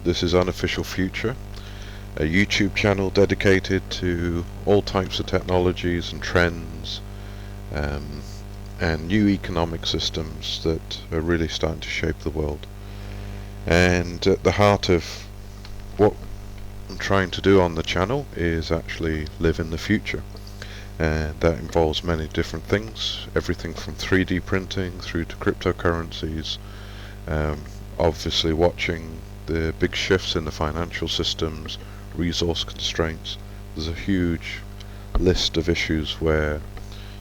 This is Unofficial Future, a YouTube channel dedicated to all types of technologies and trends and new economic systems that are really starting to shape the world. And at the heart of what I'm trying to do on the channel is actually live in the future. And that involves many different things, everything from 3D printing through to cryptocurrencies, obviously watching the big shifts in the financial systems, resource constraints. There's a huge list of issues where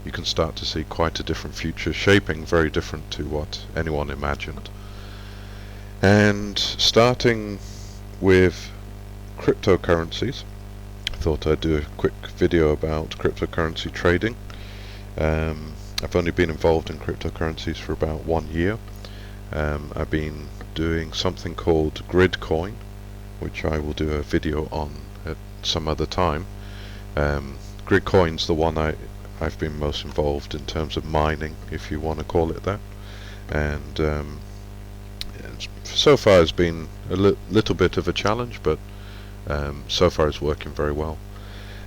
you can start to see quite a different future shaping, very different to what anyone imagined. And starting with cryptocurrencies, I thought I'd do a quick video about cryptocurrency trading. I've only been involved in cryptocurrencies for about 1 year. I've been doing something called Gridcoin, which I will do a video on at some other time. Gridcoin's the one I've been most involved in terms of mining, if you want to call it that. And so far it's been a little bit of a challenge, but so far it's working very well.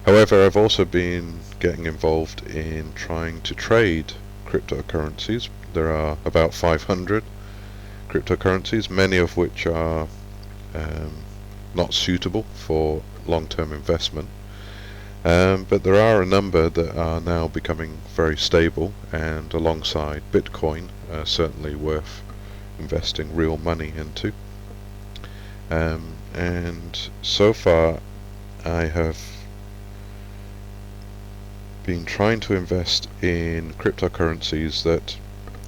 However, I've also been getting involved in trying to trade cryptocurrencies. There are about 500 cryptocurrencies, many of which are not suitable for long-term investment, but there are a number that are now becoming very stable, and alongside Bitcoin certainly worth investing real money into. And so far I have been trying to invest in cryptocurrencies that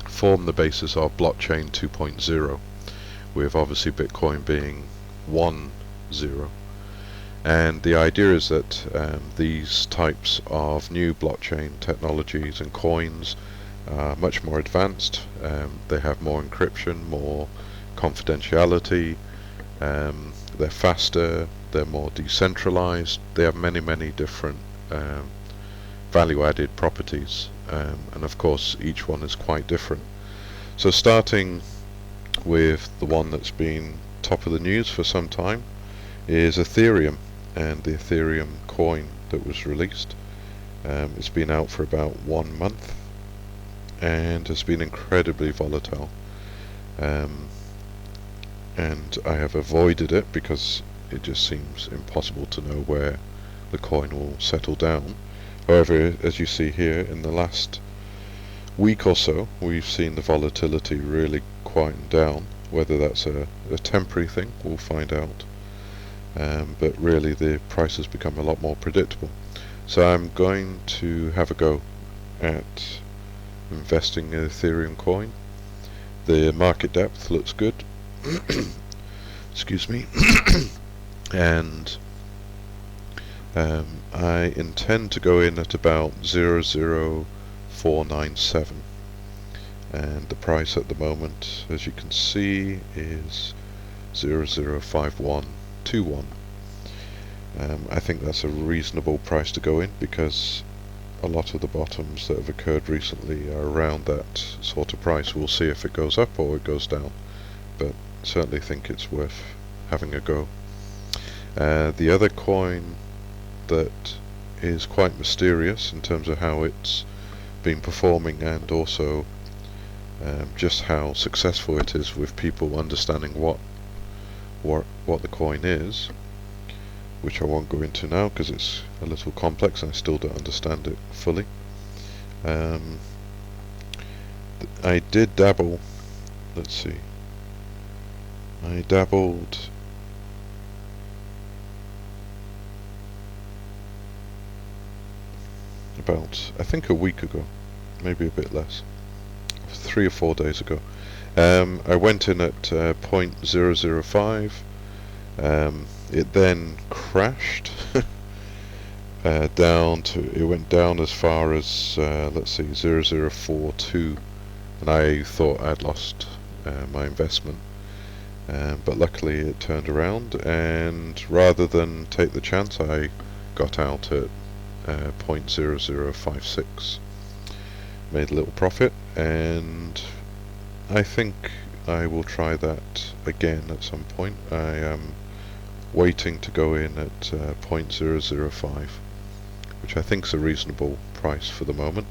form the basis of blockchain 2.0, with obviously Bitcoin being 1.0. And the idea is that these types of new blockchain technologies and coins are much more advanced. They have more encryption, more confidentiality, they're faster, they're more decentralized, they have many different value-added properties, and of course each one is quite different. So starting with the one that's been top of the news for some time is Ethereum, and the Ethereum coin that was released. It's been out for about 1 month and has been incredibly volatile, and I have avoided it because it just seems impossible to know where the coin will settle down. However, as you see here, in the last week or so we've seen the volatility really quieten down. Whether that's a temporary thing, we'll find out, but really the price has become a lot more predictable. So I'm going to have a go at investing in Ethereum coin. The market depth looks good. Excuse me. And I intend to go in at about 0.0497, and the price at the moment, as you can see, is 0.05121. I think that's a reasonable price to go in because a lot of the bottoms that have occurred recently are around that sort of price. We'll see if it goes up or it goes down, but certainly think it's worth having a go. The other coin that is quite mysterious in terms of how it's been performing, and also just how successful it is with people understanding what the coin is, which I won't go into now because it's a little complex and I still don't understand it fully. I did dabble, let's see, I dabbled about, I think, a week ago, maybe a bit less, 3 or 4 days ago. I went in at 0.005. It then crashed down to, it went down as far as let's see, 0.042, and I thought I'd lost my investment, but luckily it turned around, and rather than take the chance I got out at 0.0056, made a little profit, and I think I will try that again at some point. I am waiting to go in at 0.005, which I think is a reasonable price for the moment.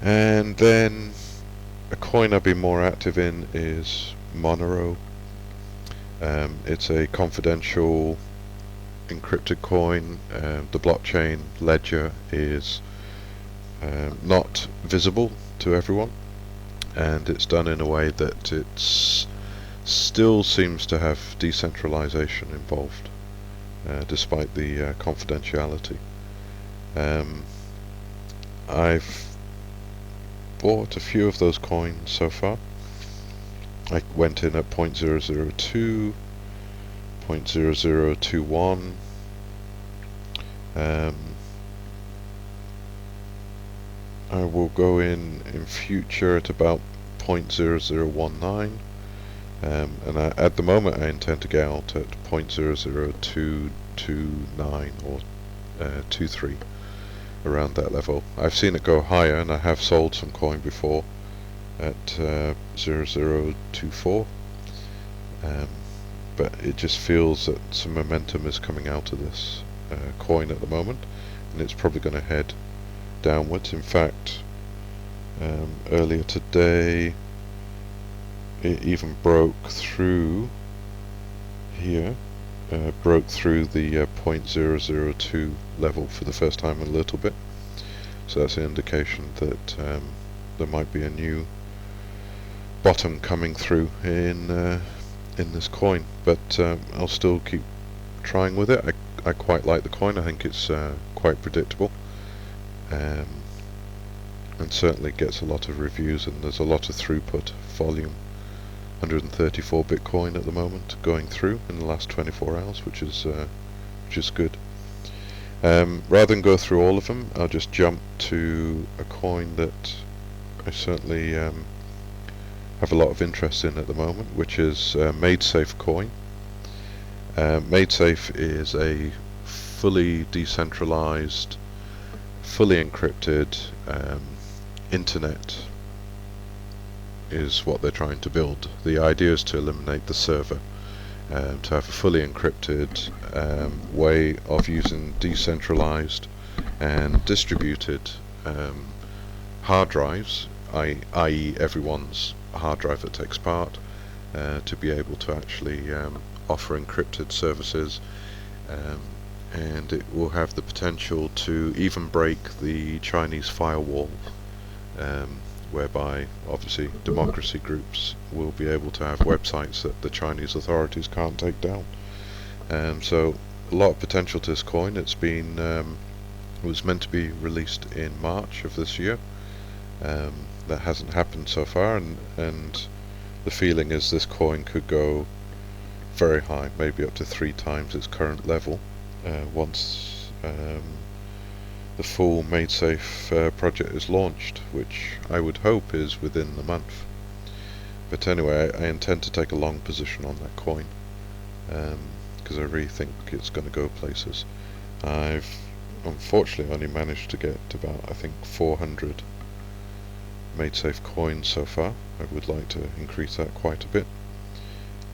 And then a coin I've been more active in is Monero. It's a confidential encrypted coin. The blockchain ledger is not visible to everyone, and it's done in a way that it still seems to have decentralization involved, despite the confidentiality. I've bought a few of those coins so far. I went in at 0.002, 0.0021. I will go in future at about 0.0019, and at the moment I intend to get out at 0.00229 or 23, around that level. I've seen it go higher, and I have sold some coin before at 0.024, but it just feels that some momentum is coming out of this coin at the moment, and it's probably going to head downwards. In fact, earlier today it even broke through here, broke through the 0.002 level for the first time in a little bit, so that's an indication that there might be a new bottom coming through in this coin. But I'll still keep trying with it. I quite like the coin. I think it's quite predictable, and certainly gets a lot of reviews, and there's a lot of throughput volume. 134 Bitcoin at the moment going through in the last 24 hours, which is good. Rather than go through all of them, I'll just jump to a coin that I certainly have a lot of interest in at the moment, which is MadeSafe coin. MadeSafe is a fully decentralized, fully encrypted internet is what they're trying to build. The idea is to eliminate the server, to have a fully encrypted way of using decentralized and distributed hard drives, i.e. everyone's hard drive that takes part, to be able to actually offer encrypted services, and it will have the potential to even break the Chinese firewall, whereby obviously democracy groups will be able to have websites that the Chinese authorities can't take down. So a lot of potential to this coin. It's been was meant to be released in March of this year. That hasn't happened so far, and the feeling is this coin could go very high, maybe up to 3 times its current level, once the full MadeSafe project is launched, which I would hope is within the month. But anyway, I intend to take a long position on that coin, because I really think it's going to go places. I've unfortunately only managed to get about, I think, 400 MadeSafe coins so far. I would like to increase that quite a bit,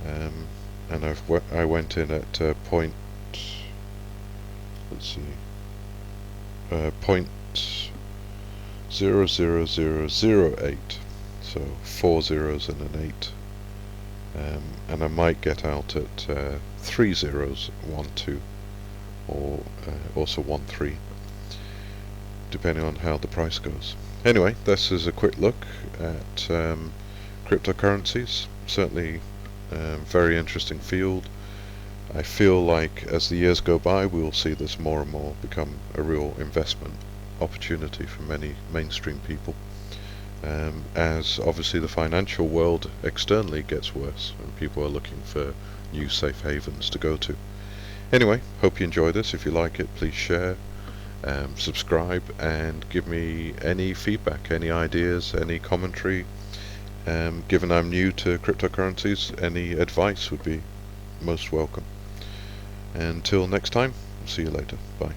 and I went in at point, let's see, 0.00008, so 4 zeros and an 8, and I might get out at 3 zeros, 1 2, or also 1 3, depending on how the price goes. Anyway, this is a quick look at cryptocurrencies. Certainly very interesting field. I feel like as the years go by, we will see this more and more become a real investment opportunity for many mainstream people, as obviously the financial world externally gets worse and people are looking for new safe havens to go to. Anyway, hope you enjoy this. If you like it, please share, subscribe, and give me any feedback, any ideas, any commentary. Given I'm new to cryptocurrencies, any advice would be most welcome. Until next time, see you later. Bye.